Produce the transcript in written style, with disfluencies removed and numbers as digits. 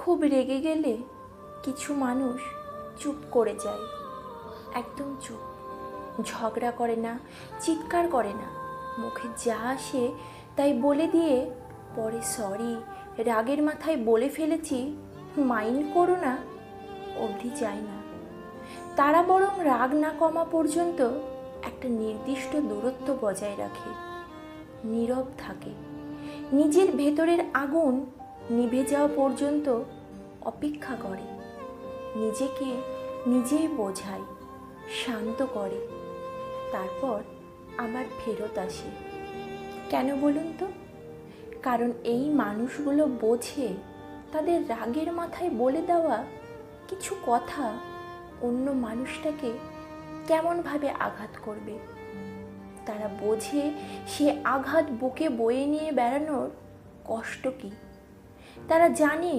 খুব রেগে গেলে কিছু মানুষ চুপ করে যায়, একদম চুপ। ঝগড়া করে না, চিৎকার করে না, মুখে যা আসে তাই বলে দিয়ে পরে সরি, রাগের মাথায় বলে ফেলেছি, মাইন্ড করো না অবধি যায় না। তারা বরং রাগ না কমা পর্যন্ত একটা নির্দিষ্ট দূরত্ব বজায় রাখে, নীরব থাকে, নিজের ভেতরের আগুন নিভে যাওয়া পর্যন্ত অপেক্ষা করে, নিজেকে নিজেই বোঝায়, শান্ত করে, তারপর আবার ফেরত আসে। কেন বলুন তো? কারণ এই মানুষগুলো বোঝে তাদের রাগের মাথায় বলে দেওয়া কিছু কথা অন্য মানুষটাকে কেমনভাবে আঘাত করবে। তারা বোঝে সে আঘাত বুকে বয়ে নিয়ে বেড়ানোর কষ্ট কী। তারা জানে